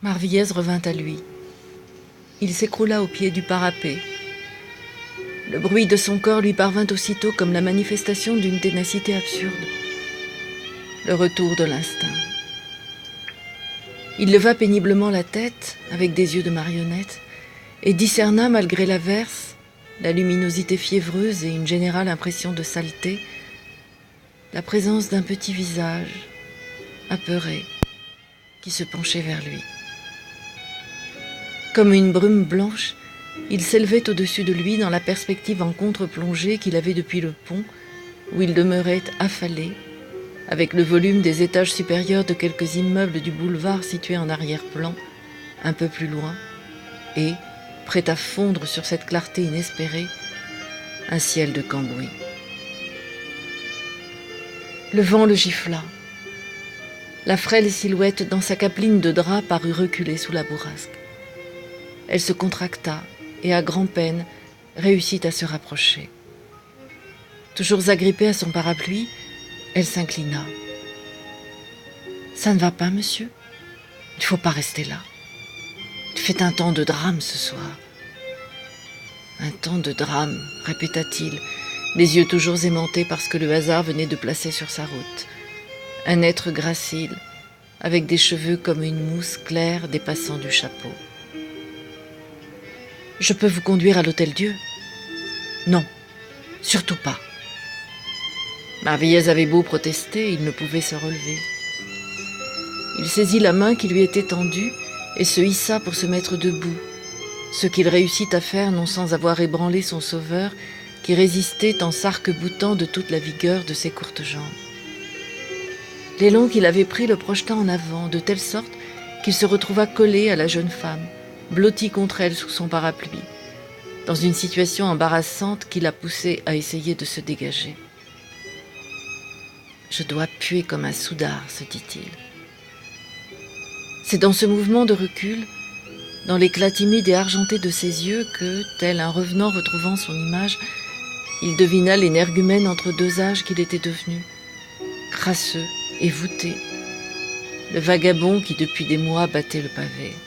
Marvillez revint à lui. Il s'écroula au pied du parapet. Le bruit de son corps lui parvint aussitôt comme la manifestation d'une ténacité absurde. Le retour de l'instinct. Il leva péniblement la tête, avec des yeux de marionnette, et discerna, malgré l'averse, la luminosité fiévreuse et une générale impression de saleté, la présence d'un petit visage, apeuré, qui se penchait vers lui. Comme une brume blanche, il s'élevait au-dessus de lui dans la perspective en contre-plongée qu'il avait depuis le pont, où il demeurait affalé, avec le volume des étages supérieurs de quelques immeubles du boulevard situés en arrière-plan, un peu plus loin, et, prêt à fondre sur cette clarté inespérée, un ciel de Cambouis. Le vent le gifla. La frêle silhouette dans sa capeline de drap parut reculer sous la bourrasque. Elle se contracta et, à grand-peine, réussit à se rapprocher. Toujours agrippée à son parapluie, elle s'inclina. « Ça ne va pas, monsieur? Il ne faut pas rester là. Il fait un temps de drame ce soir. » « Un temps de drame, répéta-t-il, les yeux toujours aimantés parce que le hasard venait de placer sur sa route. Un être gracile, avec des cheveux comme une mousse claire dépassant du chapeau. « Je peux vous conduire à l'Hôtel-Dieu? »« Non, surtout pas. » Marvillez avait beau protester, il ne pouvait se relever. Il saisit la main qui lui était tendue et se hissa pour se mettre debout, ce qu'il réussit à faire non sans avoir ébranlé son sauveur qui résistait en s'arc-boutant de toute la vigueur de ses courtes jambes. L'élan qu'il avait pris le projeta en avant, de telle sorte qu'il se retrouva collé à la jeune femme, blotti contre elle sous son parapluie, dans une situation embarrassante qui la poussait à essayer de se dégager. « Je dois puer comme un soudard, se dit-il. C'est dans ce mouvement de recul, dans l'éclat timide et argenté de ses yeux que, tel un revenant retrouvant son image, il devina l'énergumène entre deux âges qu'il était devenu, crasseux et voûté, le vagabond qui depuis des mois battait le pavé. «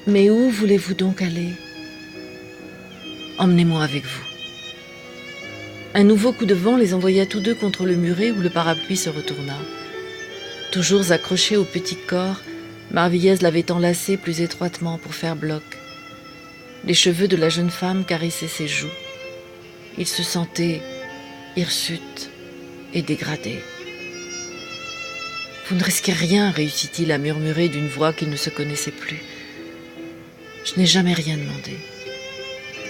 Mais où voulez-vous donc aller? Emmenez-moi avec vous. » Un nouveau coup de vent les envoya tous deux contre le muret où le parapluie se retourna. Toujours accroché au petit corps, Marvillez l'avait enlacé plus étroitement pour faire bloc. Les cheveux de la jeune femme caressaient ses joues. Il se sentait hirsute et dégradé. « Vous ne risquez rien, réussit-il à murmurer d'une voix qu'il ne se connaissait plus. « Je n'ai jamais rien demandé.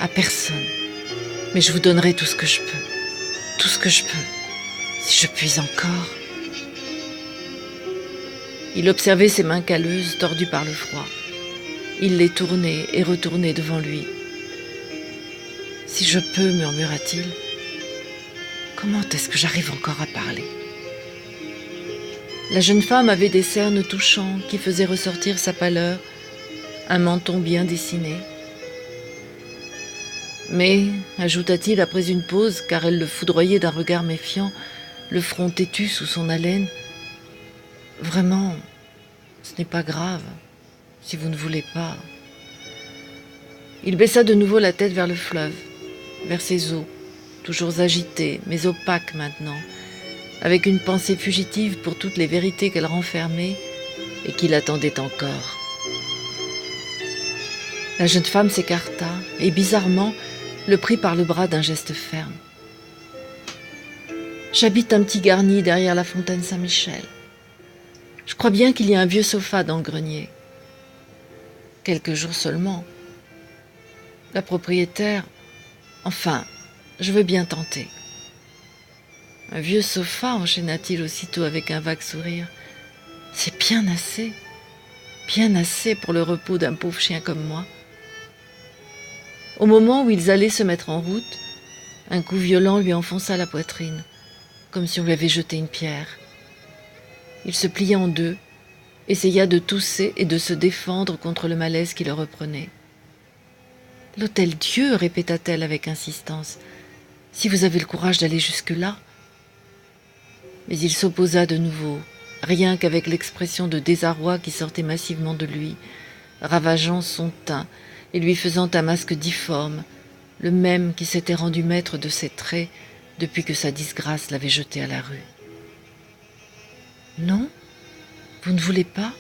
À personne. Mais je vous donnerai tout ce que je peux. Tout ce que je peux. Si je puis encore. » Il observait ses mains calleuses, tordues par le froid. Il les tournait et retournait devant lui. « Si je peux, murmura-t-il. Comment est-ce que j'arrive encore à parler ?» La jeune femme avait des cernes touchants qui faisaient ressortir sa pâleur, un menton bien dessiné. Mais, ajouta-t-il après une pause, car elle le foudroyait d'un regard méfiant, le front têtu sous son haleine, « Vraiment, ce n'est pas grave, si vous ne voulez pas. » Il baissa de nouveau la tête vers le fleuve, vers ses eaux, toujours agitées, mais opaques maintenant, avec une pensée fugitive pour toutes les vérités qu'elle renfermait et qui l'attendaient encore. La jeune femme s'écarta et, bizarrement, le prit par le bras d'un geste ferme. « J'habite un petit garni derrière la fontaine Saint-Michel. Je crois bien qu'il y a un vieux sofa dans le grenier. Quelques jours seulement. La propriétaire... Enfin, je veux bien tenter. » Un vieux sofa, enchaîna-t-il aussitôt avec un vague sourire. C'est bien assez pour le repos d'un pauvre chien comme moi. Au moment où ils allaient se mettre en route, un coup violent lui enfonça la poitrine, comme si on lui avait jeté une pierre. Il se plia en deux, essaya de tousser et de se défendre contre le malaise qui le reprenait. « L'Hôtel-Dieu, répéta-t-elle avec insistance, si vous avez le courage d'aller jusque-là. » Mais il s'opposa de nouveau, rien qu'avec l'expression de désarroi qui sortait massivement de lui, ravageant son teint et lui faisant un masque difforme, le même qui s'était rendu maître de ses traits depuis que sa disgrâce l'avait jeté à la rue. « Non, vous ne voulez pas?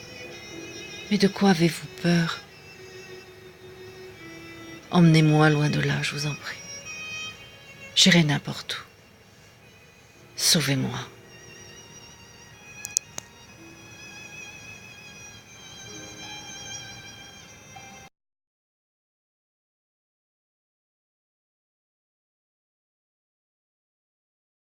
Mais de quoi avez-vous peur? Emmenez-moi loin de là, je vous en prie. J'irai n'importe où. Sauvez-moi. »